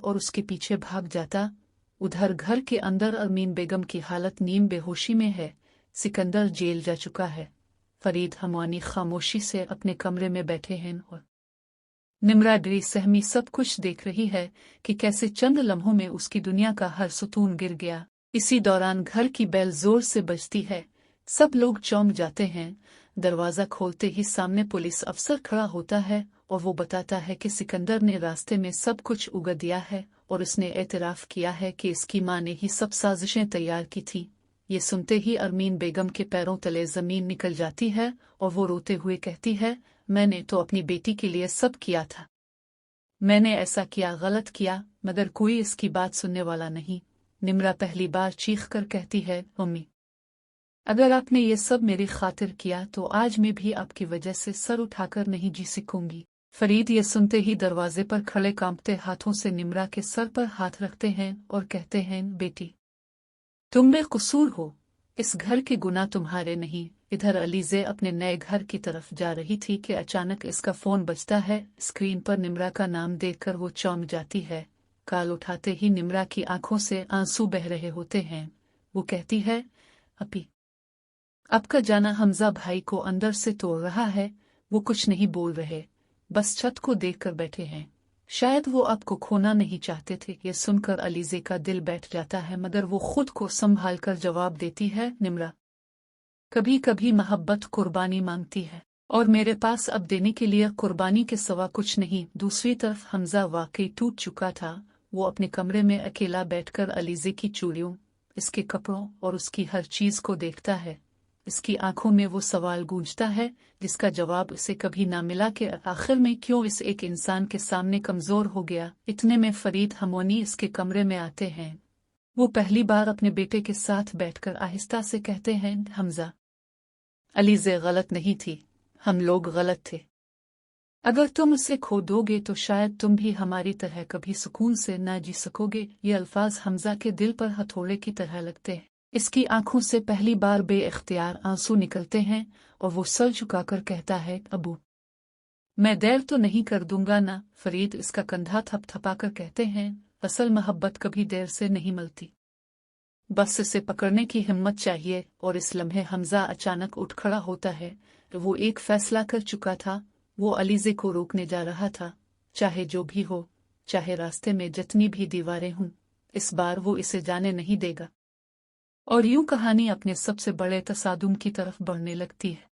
और उसके पीछे भाग जाता। उधर घर के अंदर अमीन बेगम की हालत नीम बेहोशी में है। सिकंदर जेल जा चुका है। फरीद हमवानी खामोशी से अपने कमरे में बैठे हैं और निम्रा डरी सहमी सब कुछ देख रही है कि कैसे चंद लम्हों में उसकी दुनिया का हर सुतून गिर गया। इसी दौरान घर की बेल जोर से बजती है। सब लोग चौंक जाते हैं। दरवाजा खोलते ही सामने पुलिस अफसर खड़ा होता है और वो बताता है कि सिकंदर ने रास्ते में सब कुछ उगल दिया है और उसने एतराफ़ किया है कि इसकी माँ ने ही सब साजिशें तैयार की थी। ये सुनते ही अरमीन बेगम के पैरों तले जमीन निकल जाती है और वो रोते हुए कहती है, मैंने तो अपनी बेटी के लिए सब किया था। मैंने ऐसा किया, गलत किया, मगर कोई इसकी बात सुनने वाला नहीं। निम्रा पहली बार चीख कर कहती है, मम्मी, अगर आपने ये सब मेरी खातिर किया तो आज मैं भी आपकी वजह से सर उठाकर नहीं जी सकूंगी। फरीद ये सुनते ही दरवाजे पर खड़े कांपते हाथों से निम्रा के सर पर हाथ रखते हैं और कहते हैं, बेटी, तुम बेकसूर हो। इस घर के गुनाह तुम्हारे नहीं। इधर अलीज़े अपने नए घर की तरफ जा रही थी कि अचानक इसका फोन बजता है। स्क्रीन पर निम्रा का नाम देखकर वो चौंक जाती है। कॉल उठाते ही निम्रा की आंखों से आंसू बह रहे होते हैं। वो कहती है, अपी, आपका जाना हमजा भाई को अंदर से तोड़ रहा है। वो कुछ नहीं बोल रहे, बस छत को देखकर बैठे हैं। शायद वो आपको खोना नहीं चाहते थे। ये सुनकर अलीज़े का दिल बैठ जाता है, मगर वो खुद को संभाल कर जवाब देती है, निम्रा, कभी कभी मोहब्बत कुर्बानी मांगती है और मेरे पास अब देने के लिए कुर्बानी के सिवा कुछ नहीं। दूसरी तरफ हमजा वाकई टूट चुका था। वो अपने कमरे में अकेला बैठकर अलीज़े की चूड़ियों, इसके कपड़ों और उसकी हर चीज को देखता है। इसकी आंखों में वो सवाल गूंजता है जिसका जवाब उसे कभी ना मिला कि आखिर में क्यों इस एक इंसान के सामने कमजोर हो गया। इतने में फरीद हमवानी इसके कमरे में आते हैं। वो पहली बार अपने बेटे के साथ बैठकर आहिस्ता से कहते हैं, हमजा, अलीज़े गलत नहीं थी, हम लोग गलत थे। अगर तुम उसे खो दोगे तो शायद तुम भी हमारी तरह कभी सुकून से ना जी सकोगे। ये अल्फाज हमजा के दिल पर हथौड़े की तरह लगते हैं। इसकी आंखों से पहली बार बेइख्तियार आंसू निकलते हैं और वो सर झुकाकर कहता है, अबू, मैं देर तो नहीं कर दूंगा ना। फरीद इसका कंधा थपथपाकर कहते हैं, असल मोहब्बत कभी देर से नहीं मिलती, बस इसे पकड़ने की हिम्मत चाहिए। और इस लम्हे हमजा अचानक उठ खड़ा होता है। तो वो एक फैसला कर चुका था। वो अलीज़े को रोकने जा रहा था। चाहे जो भी हो, चाहे रास्ते में जितनी भी दीवारें हों, इस बार वो इसे जाने नहीं देगा। और यूं कहानी अपने सबसे बड़े तसादुम की तरफ बढ़ने लगती है।